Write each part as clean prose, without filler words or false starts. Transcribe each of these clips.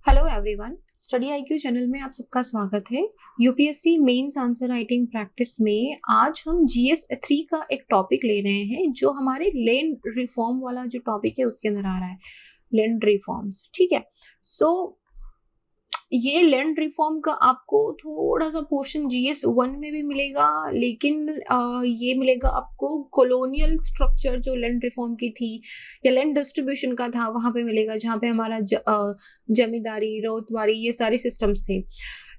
Hello everyone, study IQ channel में आप सबका स्वागत है। UPSC mains answer writing practice में आज हम जीएस 3 का एक टॉपिक ले रहे हैं जो हमारे लैंड रिफॉर्म वाला जो टॉपिक है उसके अंदर आ रहा है, लैंड रिफॉर्म्स। ठीक है, सो ये लैंड रिफॉर्म का आपको थोड़ा सा पोर्शन जीएस 1 में भी मिलेगा, लेकिन ये मिलेगा आपको कॉलोनियल स्ट्रक्चर जो लैंड रिफॉर्म की थी या लैंड डिस्ट्रीब्यूशन का था वहां पे मिलेगा, जहाँ पे हमारा जमींदारी, रौतवारी, ये सारे सिस्टम्स थे।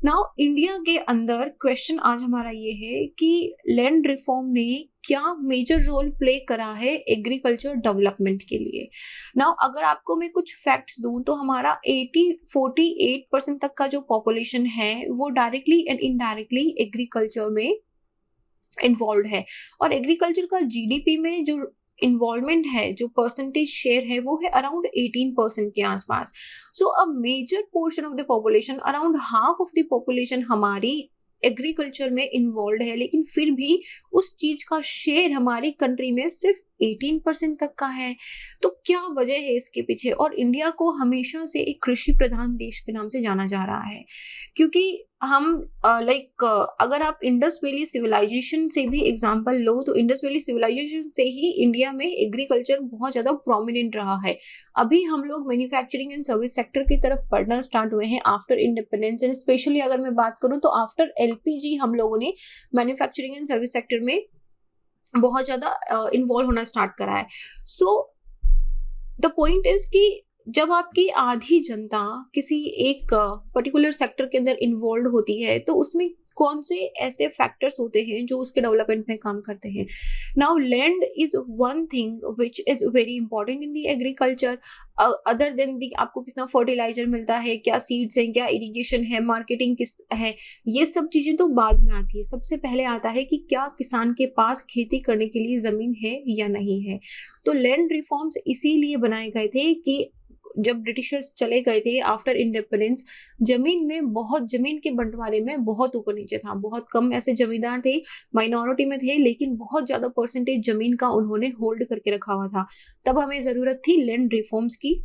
नाउ इंडिया के अंदर क्वेश्चन आज हमारा ये है कि लैंड रिफॉर्म ने क्या मेजर रोल प्ले करा है एग्रीकल्चर डेवलपमेंट के लिए। नाउ अगर आपको मैं कुछ फैक्ट्स दूं तो हमारा 48% तक का जो पॉपुलेशन है वो डायरेक्टली एंड इनडायरेक्टली एग्रीकल्चर में इन्वॉल्व है, और एग्रीकल्चर का जीडीपी में जो इन्वॉल्वमेंट है, जो परसेंटेज शेयर है, वो है अराउंड 18% के आसपास। So a major portion of the population, around half of the population हमारी एग्रीकल्चर में इन्वॉल्व है, लेकिन फिर भी उस चीज का शेयर हमारी कंट्री में सिर्फ 18% तक का है। तो क्या वजह है इसके पीछे? और इंडिया को हमेशा से एक कृषि प्रधान देश के नाम से जाना जा रहा है, क्योंकि हम अगर आप इंडस वैली सिविलाइजेशन से भी एग्जांपल लो तो इंडस वैली सिविलाइजेशन से ही इंडिया में एग्रीकल्चर बहुत ज्यादा प्रोमिनेंट रहा है। अभी हम लोग मैन्युफैक्चरिंग एंड सर्विस सेक्टर की तरफ बढ़ना स्टार्ट हुए हैं आफ्टर इंडिपेंडेंस, एंड स्पेशली अगर मैं बात करूं तो आफ्टर एलपीजी हम लोगों ने मैन्युफैक्चरिंग एंड सर्विस सेक्टर में बहुत ज्यादा इन्वॉल्व होना स्टार्ट करा है। सो द पॉइंट इज कि जब आपकी आधी जनता किसी एक पर्टिकुलर सेक्टर के अंदर इन्वॉल्व होती है तो उसमें कौन से ऐसे फैक्टर्स होते हैं जो उसके डेवलपमेंट में काम करते हैं। Now land is one thing which is very important in the agriculture. Other than the आपको कितना फर्टिलाइजर मिलता है, क्या सीड्स हैं, क्या इरिगेशन है, मार्केटिंग किस है, ये सब चीजें तो बाद में आती है। सबसे पहले आता है कि क्या किसान के पास खेती करने के लिए जमीन है या नहीं है। तो लैंड रिफॉर्म्स इसीलिए बनाए गए थे कि जब ब्रिटिशर्स चले गए थे आफ्टर इंडिपेंडेंस, जमीन के बंटवारे में बहुत ऊपर नीचे था। बहुत कम ऐसे जमींदार थे, माइनॉरिटी में थे, लेकिन बहुत ज्यादा परसेंटेज जमीन का उन्होंने होल्ड करके रखा हुआ था। तब हमें जरूरत थी लैंड रिफॉर्म्स की,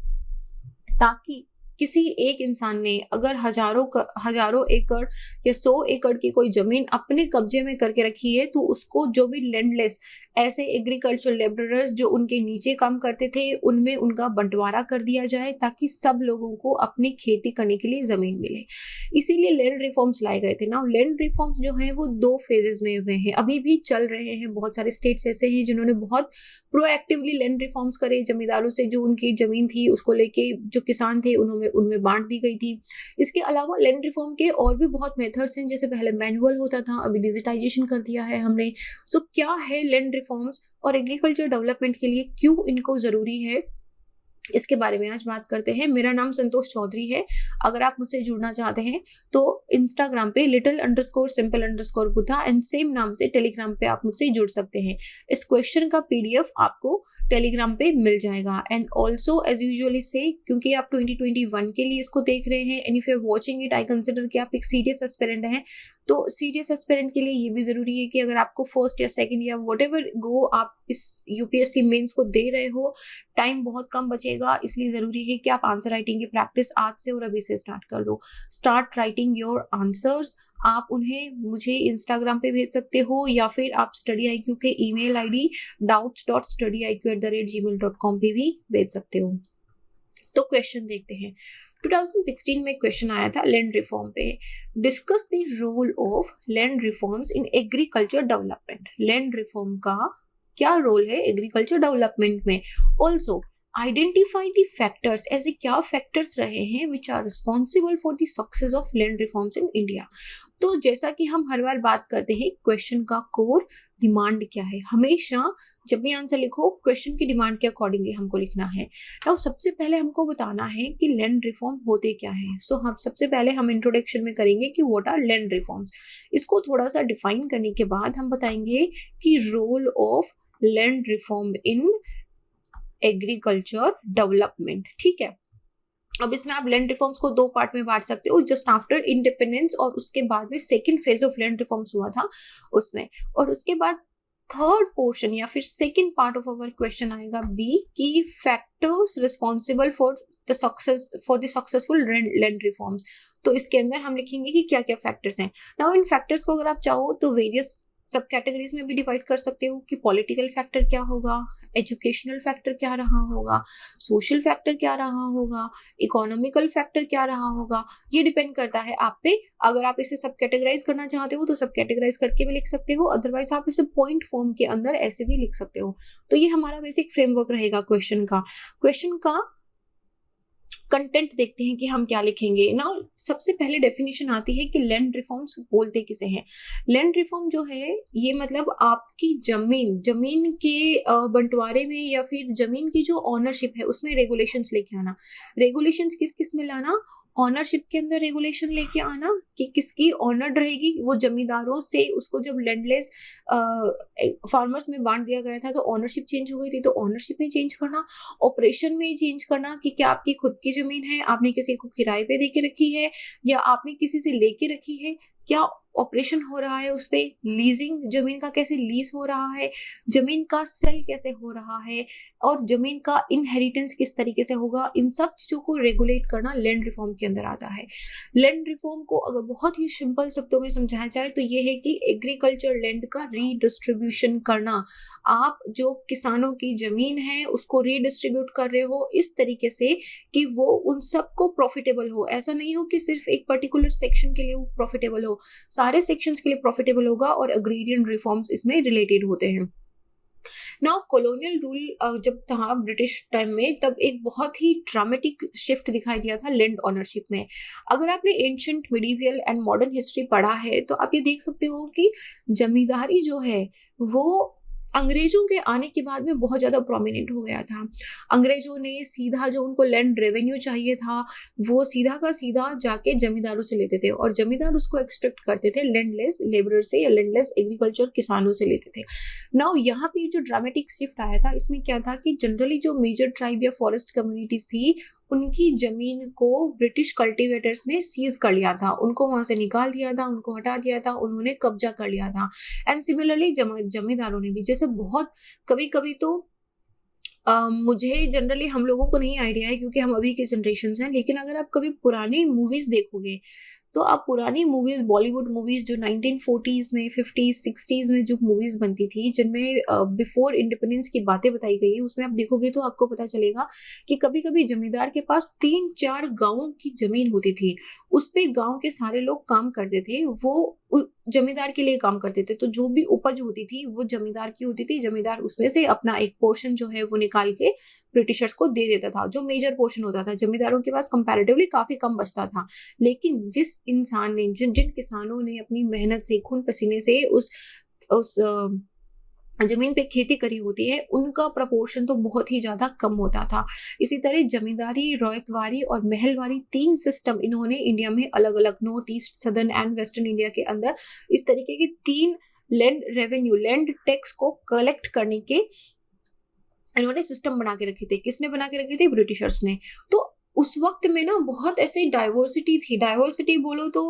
ताकि किसी एक इंसान ने अगर हजारों एकड़ या 100 एकड़ की कोई जमीन अपने कब्जे में करके रखी है तो उसको जो भी लैंडलेस ऐसे एग्रीकल्चर लेबरर्स जो उनके नीचे काम करते थे उनमें उनका बंटवारा कर दिया जाए, ताकि सब लोगों को अपनी खेती करने के लिए जमीन मिले। इसीलिए लैंड रिफॉर्म्स लाए गए थे। ना लैंड रिफॉर्म्स जो है वो 2 फेजेस में हुए हैं, अभी भी चल रहे हैं। बहुत सारे स्टेट्स ऐसे हैं जिन्होंने बहुत प्रोएक्टिवली लैंड रिफॉर्म्स करे। जमींदारों से जो उनकी जमीन थी उसको लेके जो किसान थे उनमें बांट दी गई थी। इसके अलावा लैंड रिफॉर्म के और भी बहुत मेथड्स हैं, जैसे पहले मैनुअल होता था, अभी डिजिटाइजेशन कर दिया है हमने। सो क्या है लैंड रिफॉर्म्स और एग्रीकल्चर डेवलपमेंट के लिए क्यों इनको जरूरी है, इसके बारे में आज बात करते हैं। मेरा नाम संतोष चौधरी है। अगर आप मुझसे जुड़ना चाहते हैं तो इंस्टाग्राम पे little_simple_बुद्धा एंड सेम नाम से टेलीग्राम पे आप मुझसे जुड़ सकते हैं। इस क्वेश्चन का पीडीएफ आपको टेलीग्राम पे मिल जाएगा। एंड ऑल्सो एज यूजुअली से, क्योंकि आप 2021 के लिए इसको देख रहे हैं and if you are watching it, I consider कि आप एक सीरियस एस्पिरेंट हैं, तो सीरियस एस्पिरेंट के लिए ये भी जरूरी है कि अगर आपको फर्स्ट या सेकंड या व्हाटएवर गो आप इस यूपीएससी मेंस को दे रहे हो, टाइम बहुत कम बचेगा, इसलिए जरूरी है कि आप आंसर राइटिंग की प्रैक्टिस आज से और अभी से स्टार्ट कर दो। Start writing your answers. आप उन्हें मुझे इंस्टाग्राम पे भेज सकते हो या फिर आप स्टडी आईक्यू के ईमेल आईडी doubts.studyiq@gmail.com पे भी भेज सकते हो। तो क्वेश्चन देखते हैं। 2016 में क्वेश्चन आया था लैंड रिफॉर्म पे। Discuss the role of land reforms in agriculture development. Land reform का क्या रोल है एग्रीकल्चर डेवलपमेंट में। ऑल्सो आइडेंटिफाई द फैक्टर्स, ऐसे क्या फैक्टर्स रहे हैं which are responsible for the success of land reforms in India. तो जैसा कि हम हर बार बात करते हैं, क्वेश्चन का कोर डिमांड क्या है। हमेशा जब भी आंसर लिखो क्वेश्चन की डिमांड के अकॉर्डिंगली हमको लिखना है। नाउ सबसे पहले हमको बताना है कि लैंड रिफॉर्म होते क्या है। सो हम सबसे पहले हम इंट्रोडक्शन में करेंगे कि व्हाट आर लैंड रिफॉर्म्स। इसको थोड़ा सा डिफाइन करने के बाद हम बताएंगे कि role of land reform in agriculture development. ठीक है, अब इसमें आप लैंड रिफॉर्म्स को 2 पार्ट में बांट सकते हो, जस्ट आफ्टर इंडिपेंडेंस और उसके बाद में second phase of land reforms हुआ था उसमें। और उसके बाद थर्ड पोर्शन या फिर second part of our question आएगा बी, की factors responsible for the successful land reforms. तो इसके अंदर हम लिखेंगे कि क्या क्या फैक्टर्स हैं। नाउ इन फैक्टर्स को अगर आप चाहो तो वेरियस सब कैटेगरीज में भी डिवाइड कर सकते हो कि पॉलिटिकल फैक्टर क्या होगा, एजुकेशनल फैक्टर क्या रहा होगा, सोशल फैक्टर क्या रहा होगा, इकोनॉमिकल फैक्टर क्या रहा होगा। ये डिपेंड करता है आप पे। अगर आप इसे सब कैटेगराइज करना चाहते हो तो सब कैटेगराइज करके भी लिख सकते हो, अदरवाइज आप इसे पॉइंट फॉर्म के अंदर ऐसे भी लिख सकते हो। तो ये हमारा बेसिक फ्रेमवर्क रहेगा क्वेश्चन का कंटेंट देखते हैं कि हम क्या लिखेंगे ना। सबसे पहले डेफिनेशन आती है कि लैंड रिफॉर्म्स बोलते किसे हैं। लैंड रिफॉर्म जो है ये मतलब आपकी जमीन के बंटवारे में या फिर जमीन की जो ऑनरशिप है उसमें रेगुलेशंस लेके आना। रेगुलेशंस किस किस में लाना, ऑनरशिप के अंदर रेगुलेशन लेके आना कि किसकी ऑनर्ड रहेगी वो जमींदारों से। उसको जब लैंडलेस फार्मर्स में बांट दिया गया था तो ऑनरशिप चेंज हो गई थी, तो ऑनरशिप में चेंज करना। ऑपरेशन में चेंज करना कि क्या आपकी खुद की जमीन है, आपने किसी को किराए पे दे के रखी है या आपने किसी से लेके रखी है, क्या ऑपरेशन हो रहा है उस पे, लीजिंग जमीन का कैसे लीज हो रहा है, जमीन का सेल कैसे हो रहा है और जमीन का इनहेरिटेंस किस तरीके से होगा। इन सब चीजों को रेगुलेट करना लैंड रिफॉर्म के अंदर आता है। लैंड रिफॉर्म को अगर बहुत ही सिंपल शब्दों में समझाया जाए तो ये है कि एग्रीकल्चर लैंड का रीडिस्ट्रीब्यूशन करना। आप जो किसानों की जमीन है उसको रीडिस्ट्रीब्यूट कर रहे हो इस तरीके से कि वो उन सबको प्रॉफिटेबल हो। ऐसा नहीं हो कि सिर्फ एक पर्टिकुलर सेक्शन के लिए वो प्रॉफिटेबल हो, सारे सेक्शंस के लिए प्रॉफिटेबल होगा और एग्रीरियन रिफॉर्म्स इसमें रिलेटेड होते हैं। नाउ कॉलोनियल रूल जब था ब्रिटिश टाइम में, तब एक बहुत ही ड्रामेटिक शिफ्ट दिखाई दिया था लैंड ओनरशिप में। अगर आपने ancient, medieval and modern history पढ़ा है तो आप ये देख सकते हो कि जमींदारी जो है वो अंग्रेजों के आने के बाद में बहुत ज्यादा प्रोमिनेंट हो गया था। अंग्रेजों ने सीधा जो उनको लैंड रेवेन्यू चाहिए था वो सीधा का सीधा जाके जमींदारों से लेते थे और जमींदार उसको एक्सट्रैक्ट करते थे लैंडलेस लेबरर से या लैंडलेस एग्रीकल्चर किसानों से लेते थे। नाउ यहाँ पे जो ड्रामेटिक शिफ्ट आया था इसमें क्या था कि जनरली जो मेजर ट्राइब या फॉरेस्ट कम्युनिटीज थी उनकी जमीन को ब्रिटिश कल्टीवेटर्स ने सीज कर लिया था, उनको वहां से निकाल दिया था, उनको हटा दिया था, उन्होंने कब्जा कर लिया था। एंड सिमिलरली जमींदारों ने भी, जैसे बहुत कभी कभी तो मुझे जनरली हम लोगों को नहीं आइडिया है क्योंकि हम अभी के जनरेशन हैं, लेकिन अगर आप कभी पुरानी मूवीज देखोगे तो आप पुरानी मूवीज, बॉलीवुड मूवीज जो 1940s में, 50s, 60s में जो मूवीज बनती थी जिनमें बिफोर इंडिपेंडेंस की बातें बताई गई है, उसमें आप देखोगे तो आपको पता चलेगा कि कभी कभी जमींदार के पास 3-4 गांवों की जमीन होती थी। उस पे गांव के सारे लोग काम करते थे, वो जमींदार के लिए काम करते थे। तो जो भी उपज होती थी वो जमींदार की होती थी। जमींदार उसमें से अपना एक पोर्शन जो है वो निकाल के ब्रिटिशर्स को दे देता था। जो मेजर पोर्शन होता था जमींदारों के पास कंपैरेटिवली काफी कम बचता था, लेकिन जिस इंसान ने, जिन किसानों ने अपनी मेहनत से, खून पसीने से उस जमीन पे खेती करी होती है उनका प्रपोर्शन तो बहुत ही ज्यादा कम होता था। इसी तरह जमींदारी, रॉयतवारी और महलवारी 3 सिस्टम इन्होंने इंडिया में अलग अलग, north east, southern and western India के अंदर इस तरीके के 3 लैंड रेवेन्यू, लैंड टैक्स को कलेक्ट करने के इन्होंने सिस्टम बना के रखे थे। किसने बना के रखे थे? ब्रिटिशर्स ने। तो उस वक्त में ना बहुत ऐसे डाइवर्सिटी थी, डाइवर्सिटी बोलो तो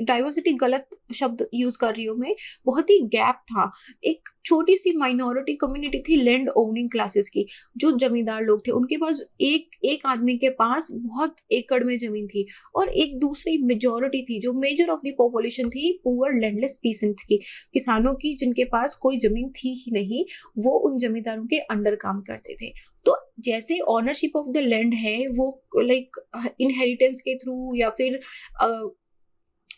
डाइवर्सिटी गलत शब्द यूज कर रही हूँ मैं, बहुत ही गैप था। एक छोटी सी माइनॉरिटी कम्युनिटी थी लैंड ओनिंग क्लासेस की, जो जमींदार लोग थे, उनके पास एक आदमी के पास बहुत एकड़ में जमीन थी, और एक दूसरी मेजॉरिटी थी जो मेजर ऑफ द पॉपुलेशन थी पुअर लैंडलेस पीसेंट्स की, किसानों की जिनके पास कोई जमीन थी ही नहीं, वो उन जमींदारों के अंडर काम करते थे। तो जैसे ऑनरशिप ऑफ द लैंड है वो लाइक इनहेरिटेंस के थ्रू या फिर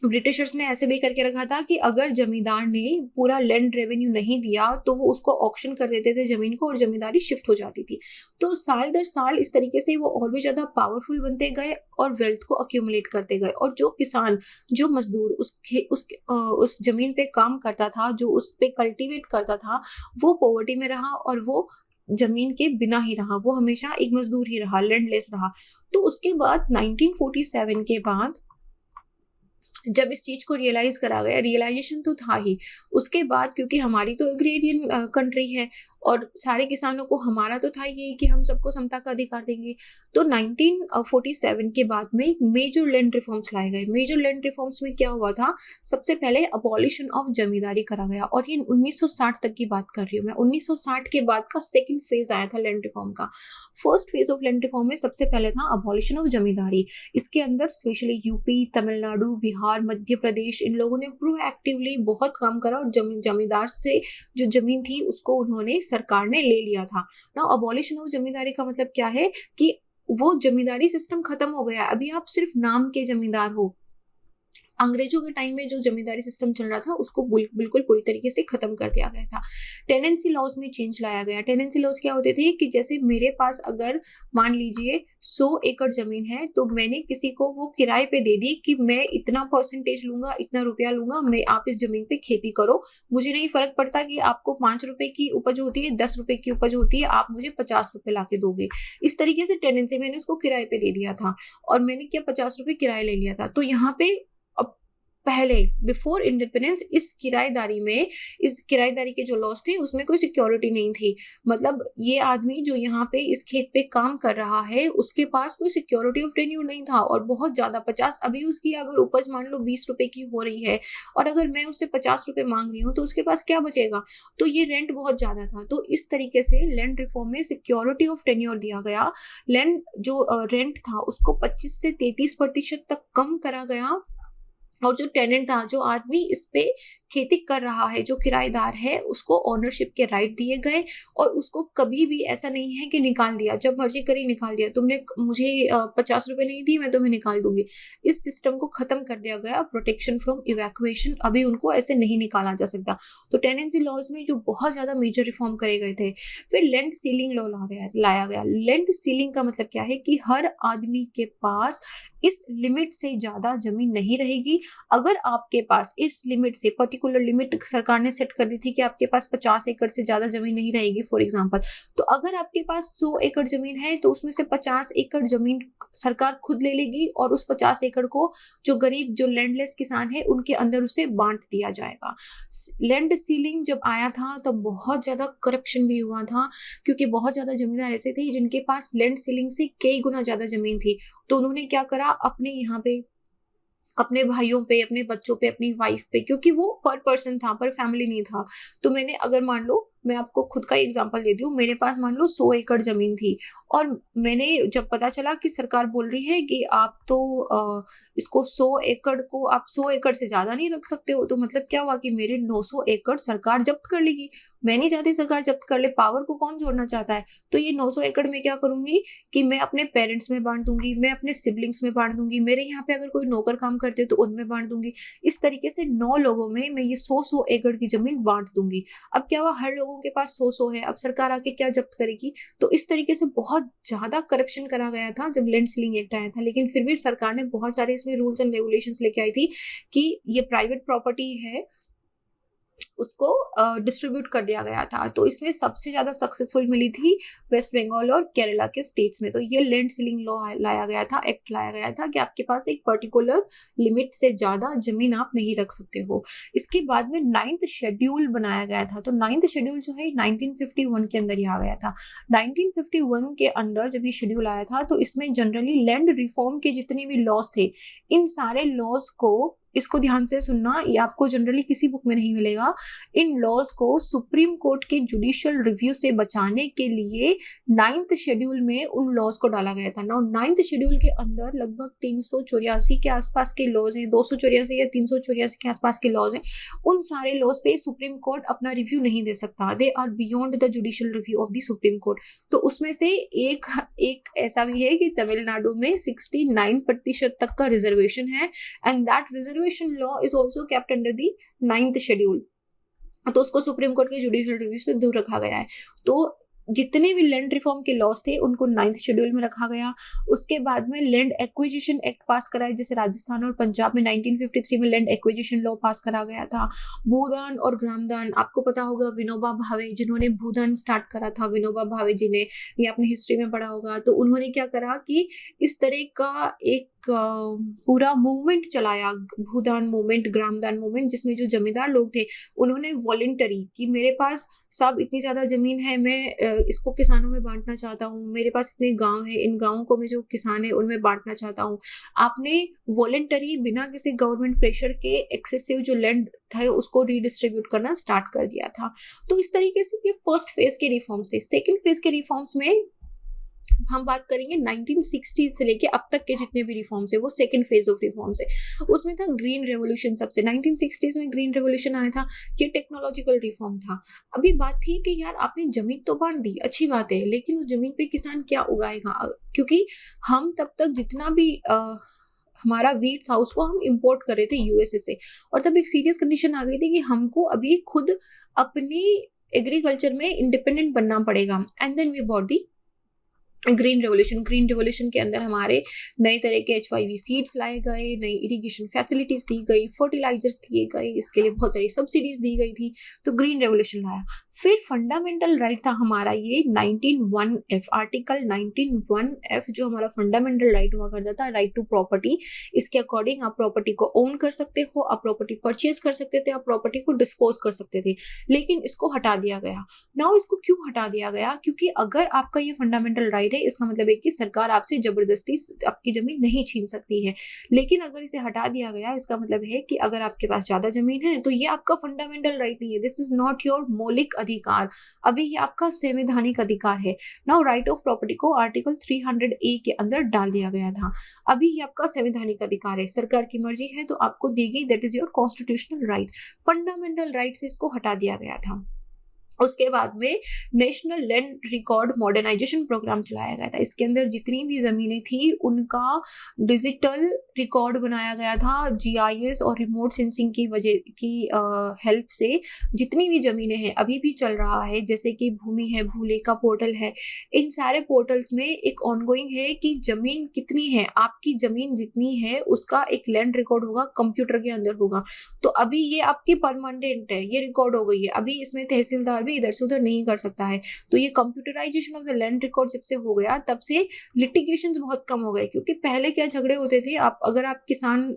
ब्रिटिशर्स ने ऐसे भी करके रखा था कि अगर जमींदार ने पूरा लैंड रेवेन्यू नहीं दिया तो वो उसको ऑक्शन कर देते थे जमीन को और जमींदारी शिफ्ट हो जाती थी। तो साल दर साल इस तरीके से वो और भी ज्यादा पावरफुल बनते गए और वेल्थ को अक्यूमुलेट करते गए। और जो किसान, जो मजदूर उस जमीन पे काम करता था, जो उस पे कल्टीवेट करता था, वो पॉवर्टी में रहा और वो जमीन के बिना ही रहा, वो हमेशा एक मजदूर ही रहा, लैंडलेस रहा। तो उसके बाद 1947 के बाद जब इस चीज को रियलाइज करा गया, रियलाइजेशन तो था ही, उसके बाद क्योंकि हमारी तो एग्रेरियन कंट्री है और सारे किसानों को हमारा तो था यही कि हम सबको समता का अधिकार देंगे, तो 1947 के बाद में एक मेजर लैंड रिफॉर्म्स लाए गए। मेजर लैंड रिफॉर्म्स में क्या हुआ था, सबसे पहले अबॉलिशन ऑफ जमींदारी करा गया, और ये 1960 तक की बात कर रही हूँ मैं। 1960 के बाद का सेकेंड फेज आया था लैंड रिफॉर्म का। First phase of land reform में सबसे पहले था अबॉलिशन ऑफ जमींदारी। इसके अंदर स्पेशली यूपी, तमिलनाडु, बिहार, मध्य प्रदेश, इन लोगों ने प्रोएक्टिवली बहुत काम करा और जमींदार से जो जमीन थी उसको उन्होंने, सरकार ने ले लिया था ना। अबॉलिशन ऑफ जमींदारी का मतलब क्या है कि वो जमींदारी सिस्टम खत्म हो गया, अभी आप सिर्फ नाम के जमींदार हो। अंग्रेजों के टाइम में जो जमींदारी सिस्टम चल रहा था उसको बिल्कुल पूरी तरीके से खत्म कर दिया गया था। टेनेंसी लॉज में चेंज लाया गया। टेनेंसी लॉज क्या होते थे कि जैसे मेरे पास अगर मान लीजिए 100 एकड़ जमीन है, तो मैंने किसी को वो किराए पे दे दी कि मैं इतना परसेंटेज लूंगा, इतना रुपया लूंगा, मैं आप इस जमीन पे खेती करो, मुझे नहीं फर्क पड़ता कि आपको 5 रुपए की उपज होती है, 10 रुपए की उपज होती है, आप मुझे 50 रुपए ला के दोगे। इस तरीके से टेनेंसी, मैंने उसको किराए पे दे दिया था और मैंने क्या 50 रुपए किराया ले लिया था। तो यहाँ पे पहले बिफोर इंडिपेंडेंस इस किराएदारी के जो लॉज थे उसमें कोई सिक्योरिटी नहीं थी। मतलब ये आदमी जो यहाँ पे इस खेत पे काम कर रहा है उसके पास कोई सिक्योरिटी ऑफ टेन्योर नहीं था, और बहुत ज्यादा 50, अभी उसकी अगर उपज मान लो 20 रुपए की हो रही है और अगर मैं उससे 50 रुपए मांग रही हूँ तो उसके पास क्या बचेगा। तो ये रेंट बहुत ज्यादा था। तो इस तरीके से लैंड रिफॉर्म में सिक्योरिटी ऑफ टेन्योर दिया गया। लैंड जो रेंट था उसको 25 से 33% तक कम करा गया, और जो टेनेंट था, जो आदमी इस पे खेती कर रहा है, जो किराएदार है, उसको ओनरशिप के राइट दिए गए और उसको कभी भी ऐसा नहीं है कि निकाल दिया, जब मर्जी करी निकाल दिया, तुमने मुझे 50 रुपए नहीं दिए मैं तुम्हें निकाल दूंगी। इस सिस्टम को खत्म कर दिया गया। प्रोटेक्शन फ्रॉम इवैक्यूएशन, अभी उनको ऐसे नहीं निकाला जा सकता। तो टेनेंसी लॉज में जो बहुत ज्यादा मेजर रिफॉर्म करे गए थे। फिर लैंड सीलिंग लॉ लाया गया। लैंड सीलिंग का मतलब क्या है कि हर आदमी के पास इस लिमिट से ज्यादा जमीन नहीं रहेगी। अगर आपके पास इस लिमिट से, पर्टिकुलर लिमिट सरकार ने सेट कर दी थी कि आपके पास 50 एकड़ से ज्यादा जमीन नहीं रहेगी फॉर एग्जांपल, तो अगर आपके पास 100 एकड़ जमीन है तो उसमें से 50 एकड़ जमीन सरकार खुद ले लेगी और उस 50 एकड़ को जो गरीब, जो लैंडलेस किसान है, उनके अंदर उसे बांट दिया जाएगा। लैंड सीलिंग जब आया था तब बहुत ज्यादा करप्शन भी हुआ था, क्योंकि बहुत ज्यादा जमींदार ऐसे थे जिनके पास लैंड सीलिंग से कई गुना ज्यादा जमीन थी। तो उन्होंने क्या करा, अपने यहाँ पे अपने भाइयों पे, अपने बच्चों पे, अपनी वाइफ पे, क्योंकि वो पर पर्सन था, पर फैमिली नहीं था। तो मैंने, अगर मान लो मैं आपको खुद का एग्जांपल देती हूँ, मेरे पास मान लो 100 एकड़ जमीन थी और मैंने जब पता चला कि सरकार बोल रही है कि आप तो इसको 100 एकड़ को आप 100 एकड़ से ज्यादा नहीं रख सकते हो, तो मतलब क्या हुआ कि मेरे 900 एकड़ सरकार जब्त कर लेगी। मैं नहीं चाहती सरकार जब्त कर ले, पावर को कौन जोड़ना चाहता है। तो ये 900 एकड़ में क्या करूंगी कि मैं अपने पेरेंट्स में बांट दूंगी, मैं अपने सिबलिंग्स में बांट दूंगी, मेरे यहाँ पे अगर कोई नौकर काम करते हो तो उनमें बांट दूंगी। इस तरीके से 9 लोगों में मैं ये 100 एकड़ की जमीन बांट दूंगी। अब क्या हुआ, हर लोगों के पास 100 है, अब सरकार आके क्या जब्त करेगी। तो इस तरीके से बहुत ज्यादा करप्शन करा गया था जब लैंड सीलिंग एक्ट आया था। लेकिन फिर भी सरकार ने बहुत सारे इसमें रूल्स एंड रेगुलेशंस लेके आई थी कि ये प्राइवेट प्रॉपर्टी है, उसको डिस्ट्रीब्यूट कर दिया गया था। तो इसमें सबसे ज्यादा सक्सेसफुल मिली थी वेस्ट बंगाल और केरला के स्टेट्स में। तो ये लैंड सीलिंग लॉ लाया गया था, एक्ट लाया गया था कि आपके पास एक पर्टिकुलर लिमिट से ज्यादा जमीन आप नहीं रख सकते हो। इसके बाद में 9th शेड्यूल बनाया गया था। तो 9th शेड्यूल जो है 1951 के अंदर ही आ गया था। 1951 के अंदर जब ये शेड्यूल आया था तो इसमें जनरली लैंड रिफॉर्म के जितने भी लॉज थे, इन सारे लॉज को, इसको ध्यान से सुनना, ये आपको जनरली किसी बुक में नहीं मिलेगा। इन लॉज को सुप्रीम कोर्ट के जुडिशियल रिव्यू से बचाने के लिए 9th शेड्यूल में उन लॉज को डाला गया था। ना 9th शेड्यूल के अंदर लगभग 384 के आसपास के लॉज हैं, 284 या 384 के आसपास के लॉज हैं। उन सारे लॉज पे सुप्रीम कोर्ट अपना रिव्यू नहीं दे सकता, they are beyond the judicial review of the supreme court. तो उसमें से एक ऐसा भी है कि तमिलनाडु में 69% तक का रिजर्वेशन है, and that reservation law is also kept under the 9th schedule. तो उसको सुप्रीम कोर्ट के जुडिशियल रिव्यू से दूर रखा गया है। तो जितने भी लैंड रिफॉर्म के लॉज थे उनको 9th शेड्यूल में रखा गया। उसके बाद में लैंड एक्विजिशन एक्ट पास कराया, जैसे राजस्थान और पंजाब में 1953 में लैंड एक्विजिशन लॉ पास करा गया था। भूदान और ग्रामदान, आपको पता होगा विनोबा भावे जिन्होंने भूदान स्टार्ट करा था, विनोबा भावे जी ने, ये आपने हिस्ट्री में पढ़ा होगा। तो उन्होंने क्या करा कि इस तरह का एक पूरा मूवमेंट चलाया, भूदान मूवमेंट, ग्रामदान मूवमेंट, जिसमें जो जमींदार लोग थे उन्होंने वॉलंटरी कि मेरे पास साहब इतनी ज़्यादा ज़मीन है, मैं इसको किसानों में बांटना चाहता हूँ, मेरे पास इतने गांव है, इन गांवों को मैं जो किसान है उनमें बांटना चाहता हूँ। आपने वॉलंटरी बिना किसी गवर्नमेंट प्रेशर के एक्सेसिव जो लैंड था उसको रीडिस्ट्रीब्यूट करना स्टार्ट कर दिया था। तो इस तरीके से ये फर्स्ट फेज के रिफॉर्म्स थे। सेकेंड फेज के रिफॉर्म्स में हम बात करेंगे 1960 से लेके अब तक के जितने भी रिफॉर्म्स है वो सेकंड फेज ऑफ रिफॉर्म्स है। उसमें था ग्रीन रेवोल्यूशन। सबसे 1960s में ग्रीन रेवोल्यूशन आया था, ये टेक्नोलॉजिकल रिफॉर्म था। अभी बात थी कि यार आपने जमीन तो बांट दी, अच्छी बात है, लेकिन उस जमीन पे किसान क्या उगाएगा? क्योंकि हम तब तक जितना भी हमारा वीट था उसको हम इंपोर्ट कर रहे थे यूएसए से, और तब एक सीरियस कंडीशन आ गई थी कि हमको अभी खुद अपनी एग्रीकल्चर में इंडिपेंडेंट बनना पड़ेगा। And then we bought the green revolution. Green revolution के अंदर हमारे नए तरह के H5V सीड्स लाए गए, नई इरिगेशन फैसिलिटीज दी गई, फर्टिलाइजर्स दिए गए, इसके लिए बहुत सारी सब्सिडीज दी गई थी, तो ग्रीन रेवोल्यूशन लाया। फिर फंडामेंटल राइट था हमारा ये 19(1)(f), आर्टिकल 19(1)(f) जो हमारा फंडामेंटल राइट हुआ करता था, राइट टू प्रॉपर्टी। इसके अकॉर्डिंग आप प्रॉपर्टी को ओन कर सकते हो, आप प्रॉपर्टी परचेज कर सकते थे, आप प्रॉपर्टी को डिस्पोज कर सकते थे, लेकिन इसको हटा दिया गया। नाउ इसको क्यों हटा दिया गया? क्योंकि अगर आपका ये फंडामेंटल राइट है, इसका मतलब है कि सरकार आपसे जबरदस्ती आपकी जमीन नहीं छीन सकती है। लेकिन अगर इसे हटा दिया गया, इसका मतलब है कि अगर आपके पास ज्यादा जमीन है तो ये आपका फंडामेंटल राइट नहीं है, दिस इज नॉट योर मौलिक अधिकार, अभी ये आपका संवैधानिक अधिकार है। नाउ राइट ऑफ प्रॉपर्टी को आर्टिकल 300A के अंदर डाल दिया गया था। अभी ये आपका संवैधानिक अधिकार है, सरकार की मर्जी है तो आपको दी गई, that is your constitutional right. Fundamental right से इसको हटा दिया गया था। उसके बाद में national land record modernisation programme चलाया गया था। इसके अंदर जितनी भी ज़मीनें थी उनका डिजिटल रिकॉर्ड बनाया गया था। GIS और रिमोट सेंसिंग की वजह की हेल्प से जितनी भी ज़मीनें हैं, अभी भी चल रहा है, जैसे कि भूमि है, भूलेखा पोर्टल है, इन सारे पोर्टल्स में एक ऑनगोइंग है कि ज़मीन कितनी है, आपकी ज़मीन जितनी है उसका एक लैंड रिकॉर्ड होगा, कंप्यूटर के अंदर होगा। तो अभी ये आपकी परमानेंट है, ये रिकॉर्ड हो गई है, अभी इसमें तहसीलदार भी इधर से उधर नहीं कर सकता है। तो ये computerisation of the land record जब से हो गया तब से लिटिगेशंस बहुत कम हो गए। क्योंकि पहले क्या झगड़े होते थे, आप अगर आप किसान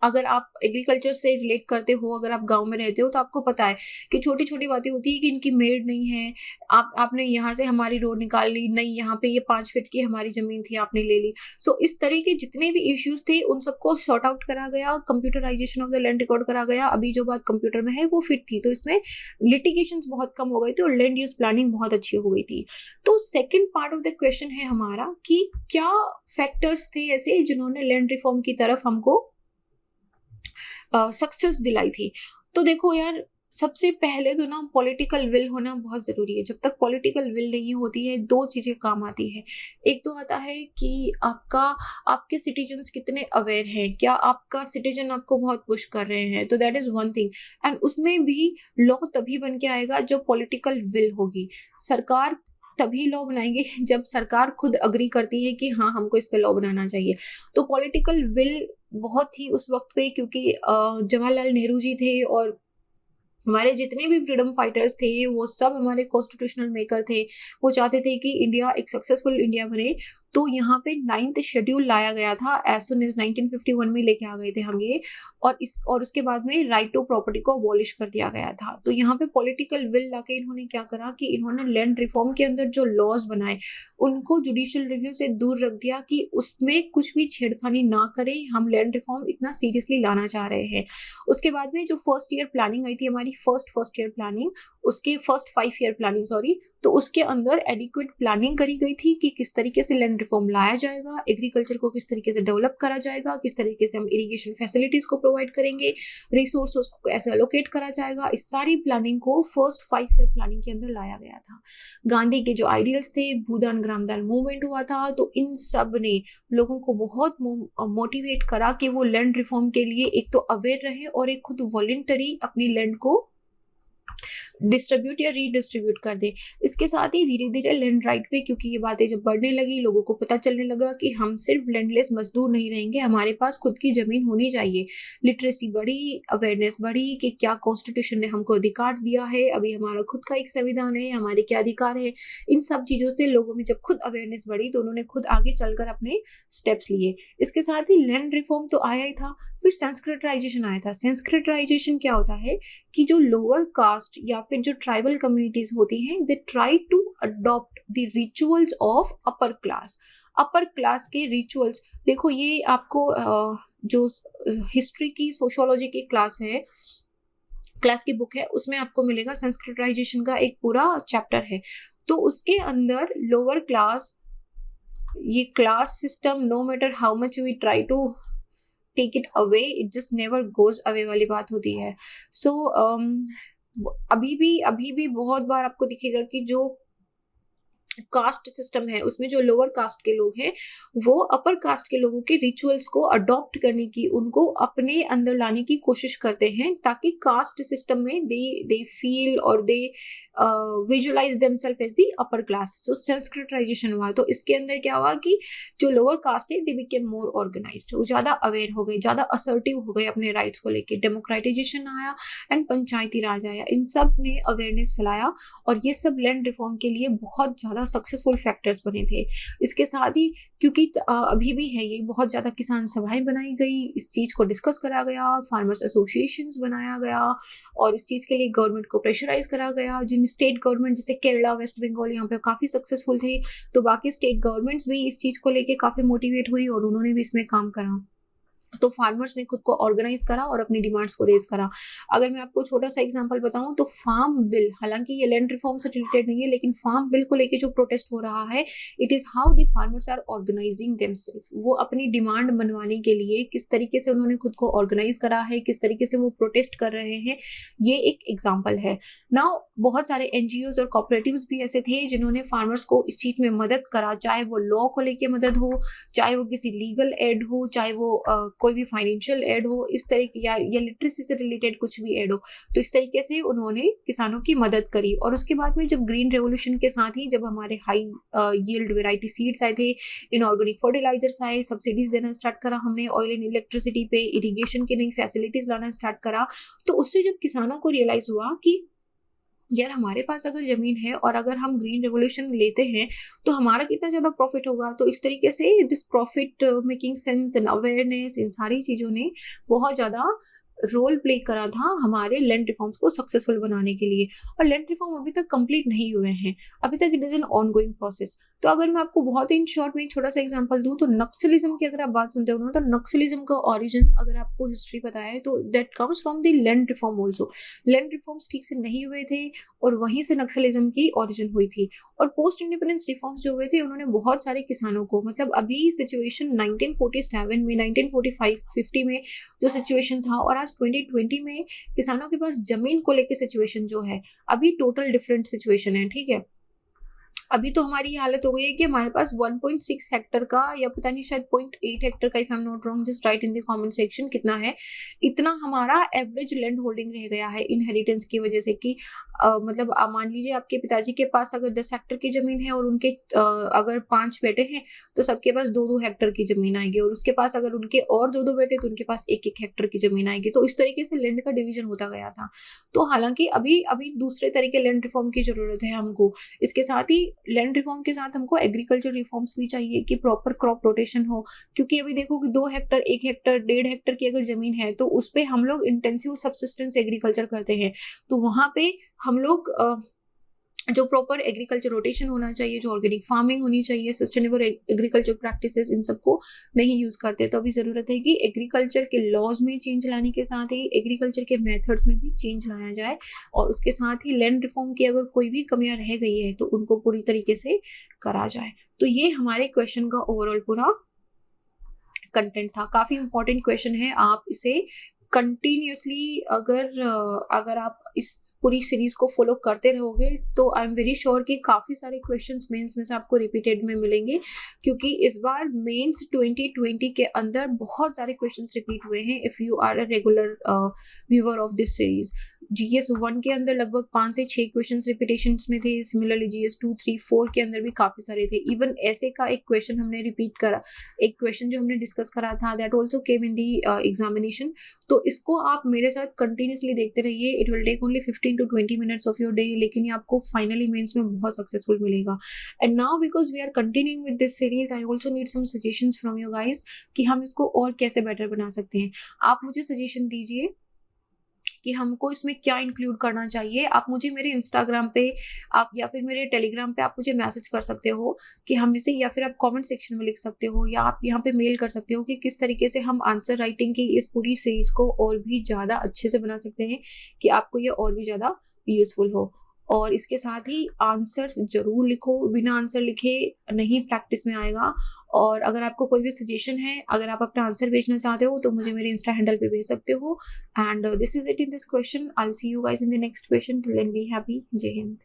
अगर आप एग्रीकल्चर से रिलेट करते हो, अगर आप गांव में रहते हो तो आपको पता है कि छोटी छोटी बातें होती है कि इनकी मेड नहीं है, आपने यहाँ से हमारी रोड निकाल ली, नहीं यहाँ पे ये 5 फीट की हमारी जमीन थी आपने ले ली। सो इस तरह के जितने भी इश्यूज थे उन सबको सॉर्ट आउट करा गया, computerisation of the land record करा गया। अभी जो बात कंप्यूटर में है वो फिट थी, तो इसमें लिटिगेशंस बहुत कम हो गए थे और लैंड यूज प्लानिंग बहुत अच्छी हो गई थी। तो second part of the question है हमारा कि क्या फैक्टर्स थे ऐसे जिन्होंने लैंड रिफॉर्म की तरफ हमको सक्सेस दिलाई थी। तो देखो यार, सबसे पहले तो ना पॉलिटिकल विल होना बहुत ज़रूरी है। जब तक पॉलिटिकल विल नहीं होती है, 2 चीज़ें काम आती है। एक तो आता है कि आपके सिटीजन्स कितने अवेयर हैं, क्या आपका सिटीजन आपको बहुत पुश कर रहे हैं, तो that is one thing. And उसमें भी लॉ तभी बन के आएगा जब पॉलिटिकल विल होगी। सरकार तभी लॉ बनाएंगे जब सरकार खुद अग्री करती है कि हाँ हमको इस पे लॉ बनाना चाहिए। तो पॉलिटिकल विल बहुत थी उस वक्त पे, क्योंकि जवाहरलाल नेहरू जी थे और हमारे जितने भी फ्रीडम फाइटर्स थे वो सब हमारे कॉन्स्टिट्यूशनल मेकर थे। वो चाहते थे कि इंडिया एक सक्सेसफुल इंडिया बने। तो यहाँ पे 9th शेड्यूल लाया गया था, एज सुन एज 1951 में लेके आ गए थे हम ये, और उसके बाद में राइट टू प्रॉपर्टी को अबॉलिश कर दिया गया था। तो यहाँ पे पॉलिटिकल विल लाके इन्होंने क्या करा कि इन्होंने लैंड रिफॉर्म के अंदर जो लॉज बनाए उनको जुडिशियल रिव्यू से दूर रख दिया कि उसमें कुछ भी छेड़खानी ना करें, हम लैंड रिफॉर्म इतना सीरियसली लाना चाह रहे हैं। उसके बाद में जो फर्स्ट ईयर प्लानिंग आई थी हमारी, फर्स्ट ईयर प्लानिंग, उसके फर्स्ट 5 ईयर प्लानिंग सॉरी, तो उसके अंदर एडिक्वेट प्लानिंग करी गई थी कि किस तरीके से लैंड रिफॉर्म लाया जाएगा, एग्रीकल्चर को किस तरीके से डेवलप करा जाएगा, किस तरीके से हम इरिगेशन फैसिलिटीज को प्रोवाइड करेंगे, रिसोर्सेज को कैसे एलोकेट करा जाएगा। इस सारी प्लानिंग को फर्स्ट 5 ईयर प्लानिंग के अंदर लाया गया था। गांधी के जो आइडियल्स थे, भूदान ग्रामदान मूवमेंट हुआ था, तो इन सब ने लोगों को बहुत मोटिवेट करा कि वो लैंड रिफॉर्म के लिए एक तो अवेयर रहे और एक खुद वॉलंटरी अपनी लैंड को डिस्ट्रीब्यूट या रीडिस्ट्रीब्यूट कर दे। इसके साथ ही धीरे धीरे लैंड राइट पे, क्योंकि ये बातें जब बढ़ने लगी, लोगों को पता चलने लगा कि हम सिर्फ लैंडलेस मजदूर नहीं रहेंगे, हमारे पास खुद की जमीन होनी चाहिए। लिटरेसी बढ़ी, अवेयरनेस बढ़ी कि क्या कॉन्स्टिट्यूशन ने हमको अधिकार दिया है, अभी हमारा खुद का एक संविधान है, हमारे क्या अधिकार है। इन सब चीज़ों से लोगों में जब खुद अवेयरनेस बढ़ी तो उन्होंने खुद आगे चलकर अपने स्टेप्स लिए। इसके साथ ही लैंड रिफॉर्म तो आया ही था, फिर संस्कृताइजेशन आया था। संस्कृताइजेशन क्या होता है कि जो लोअर कास्ट या फिर जो ट्राइबल कम्युनिटीज होती हैं, they try to adopt the rituals of upper class. Upper class के रिचुअल्स, देखो ये आपको जो हिस्ट्री की, सोशियोलॉजी की क्लास की बुक है, उसमें आपको मिलेगा। संस्कृताइजेशन का एक पूरा चैप्टर है, तो उसके अंदर लोअर क्लास, ये class system, no matter how much we try to take it away, it just never goes away वाली बात होती है। सो अभी भी बहुत बार आपको दिखेगा कि जो कास्ट सिस्टम है उसमें जो लोअर कास्ट के लोग हैं वो अपर कास्ट के लोगों के रिचुअल्स को अडॉप्ट करने की, उनको अपने अंदर लाने की कोशिश करते हैं, ताकि कास्ट सिस्टम में दे फील और they visualise themselves as the upper class. So Sanskritisation हुआ, तो इसके अंदर क्या हुआ कि जो लोअर कास्ट है दे बिकेम मोर ऑर्गेनाइज्ड, वो ज़्यादा अवेयर हो गए, ज़्यादा असर्टिव हो गए अपने राइट्स को लेके। डेमोक्रेटाइजेशन आया एंड पंचायती राज आया, इन सब ने अवेयरनेस फैलाया और ये सब लैंड रिफॉर्म के लिए बहुत ज़्यादा सक्सेसफुल फैक्टर्स बने थे। इसके साथ ही क्योंकि अभी भी है ये, बहुत ज़्यादा किसान सभाएं बनाई गई, इस चीज़ को डिस्कस करा गया, फार्मर्स एसोसिएशंस बनाया गया और इस चीज़ के लिए गवर्नमेंट को प्रेशराइज करा गया। जिन स्टेट गवर्नमेंट जैसे केरला, वेस्ट बंगाल यहाँ पे काफ़ी सक्सेसफुल थे, तो बाकी स्टेट गवर्नमेंट्स भी इस चीज़ को लेके काफ़ी मोटिवेट हुई और उन्होंने भी इसमें काम करा। तो फार्मर्स ने खुद को ऑर्गेनाइज करा और अपनी डिमांड्स को रेज करा। अगर मैं आपको छोटा सा एग्जांपल बताऊं तो फार्म बिल, हालांकि ये लैंड रिफॉर्म से रिलेटेड नहीं है, लेकिन फार्म बिल को लेके जो प्रोटेस्ट हो रहा है, it is how the farmers are organising themselves. वो अपनी डिमांड मनवाने के लिए किस तरीके से उन्होंने खुद को ऑर्गेनाइज करा है, किस तरीके से वो प्रोटेस्ट कर रहे हैं, ये एक एग्जाम्पल है। नाउ बहुत सारे एनजीओज और कॉपरेटिव्स भी ऐसे थे जिन्होंने फार्मर्स को इस चीज में मदद करा, चाहे वो लॉ को लेके मदद हो, चाहे वो किसी लीगल एड हो, चाहे वो कोई भी फाइनेंशियल एड हो, इस तरीके या लिटरेसी से रिलेटेड कुछ भी एड हो। तो इस तरीके से उन्होंने किसानों की मदद करी। और उसके बाद में जब ग्रीन रेवोल्यूशन के साथ ही जब हमारे हाई यील्ड वेराइटी सीड्स आए थे, इनऑर्गेनिक फर्टिलाइजर्स आए, सब्सिडीज देना स्टार्ट करा हमने, ऑयल एंड इलेक्ट्रिसिटी पे, इरिगेशन की नई फैसिलिटीज लाना स्टार्ट करा, तो उससे जब किसानों को रियलाइज हुआ कि यार हमारे पास अगर जमीन है और अगर हम ग्रीन रेवोल्यूशन लेते हैं तो हमारा कितना ज़्यादा प्रॉफिट होगा। तो इस तरीके से this profit making sense and awareness, इन सारी चीज़ों ने बहुत ज़्यादा रोल प्ले करा था हमारे लैंड रिफॉर्म्स को सक्सेसफुल बनाने के लिए। और लैंड रिफॉर्म अभी तक कंप्लीट नहीं हुए हैं, अभी तक it is an on going process. तो अगर मैं आपको बहुत ही इन शॉर्ट में एक छोटा सा एग्जांपल दूं तो नक्सलिज्म की अगर आप बात सुनते हो ना, तो नक्सलिज्म का ओरिजिन अगर आपको हिस्ट्री पता है तो that comes from the land reform also. Land reforms ठीक से नहीं हुए थे और वहीं से नक्सलिज्म की ओरिजिन हुई थी। और पोस्ट इंडिपेंडेंस रिफॉर्म्स जो हुए थे उन्होंने बहुत सारे किसानों को, मतलब अभी सिचुएशन 1947 में, 1945-50 में जो सिचुएशन था और 2020 में किसानों के पास जमीन को लेके सिचुएशन जो है, अभी टोटल डिफरेंट सिचुएशन है। ठीक है, अभी तो हमारी ये हालत हो गई है कि हमारे पास 1.6 हेक्टर का या पता नहीं शायद 0.8 हेक्टर का, if I am not wrong just right in the comment section, कितना है, इतना हमारा एवरेज लैंड होल्डिंग रह गया है इनहेरिटेंस की वजह से। कि मतलब मान लीजिए आपके पिताजी के पास अगर 10 हेक्टर की जमीन है और उनके अगर 5 बेटे हैं तो सबके पास 2-2 हेक्टर की जमीन आएगी, और उसके पास अगर उनके और 2-2 बेटे तो उनके पास 1-1 हेक्टर की जमीन आएगी। तो इस तरीके से लैंड का डिवीजन होता गया था। तो हालांकि अभी दूसरे तरीके लैंड रिफॉर्म की जरूरत है हमको। इसके साथ ही लैंड रिफॉर्म के साथ हमको एग्रीकल्चर रिफॉर्म्स भी चाहिए कि प्रॉपर क्रॉप रोटेशन हो। क्योंकि अभी देखो कि 2 हेक्टर, 1 हेक्टर, 1.5 हेक्टर की अगर जमीन है तो उस पे हम लोग इंटेंसिव सब्सिस्टेंस एग्रीकल्चर करते हैं, तो वहां पे हम लोग जो प्रॉपर एग्रीकल्चर रोटेशन होना चाहिए, जो ऑर्गेनिक फार्मिंग होनी चाहिए, सस्टेनेबल एग्रीकल्चर प्रैक्टिसेस, इन सबको नहीं यूज करते। तो अभी जरूरत है कि एग्रीकल्चर के लॉज में चेंज लाने के साथ ही एग्रीकल्चर के मेथड्स में भी चेंज लाया जाए, और उसके साथ ही लैंड रिफॉर्म की अगर कोई भी कमियां रह गई है तो उनको पूरी तरीके से करा जाए। तो ये हमारे क्वेश्चन का ओवरऑल पूरा कंटेंट था। काफी इंपॉर्टेंट क्वेश्चन है, आप इसे कंटिन्यूसली अगर आप इस पूरी सीरीज को फॉलो करते रहोगे तो आई एम वेरी श्योर कि काफ़ी सारे क्वेश्चंस मेंस में से आपको रिपीटेड में मिलेंगे, क्योंकि इस बार मेंस 2020 के अंदर बहुत सारे क्वेश्चंस रिपीट हुए हैं if you are a regular viewer of this series. GS 1 के अंदर लगभग 5 से 6 क्वेश्चन रिपीटेशंस में थे। सिमिलरली GS 2, 3, 4 के अंदर भी काफ़ी सारे थे। इवन ऐसे का एक क्वेश्चन हमने रिपीट करा, एक क्वेश्चन जो हमने डिस्कस करा था that also came in the examination. तो इसको आप मेरे साथ कंटिन्यूसली देखते रहिए। It will take only 15 to 20 minutes of your day, लेकिन ये आपको फाइनली मेंस में बहुत सक्सेसफुल मिलेगा। And now because we are continuing with this series, I also need some suggestions from you guys कि हम इसको और कैसे बेटर बना सकते हैं। आप मुझे सजेशन दीजिए कि हमको इसमें क्या इंक्लूड करना चाहिए। आप मुझे मेरे इंस्टाग्राम पे आप या फिर मेरे टेलीग्राम पे आप मुझे मैसेज कर सकते हो कि हम इसे, या फिर आप कमेंट सेक्शन में लिख सकते हो, या आप यहाँ पे मेल कर सकते हो कि किस तरीके से हम आंसर राइटिंग की इस पूरी सीरीज को और भी ज़्यादा अच्छे से बना सकते हैं कि आपको ये और भी ज़्यादा यूज़फुल हो। और इसके साथ ही आंसर्स ज़रूर लिखो, बिना आंसर लिखे नहीं प्रैक्टिस में आएगा। और अगर आपको कोई भी सजेशन है, अगर आप अपना आंसर भेजना चाहते हो तो मुझे मेरे इंस्टा हैंडल पे भेज सकते हो। And this is it in this question. I will see you guys in the next question. Till then be happy. जय हिंद।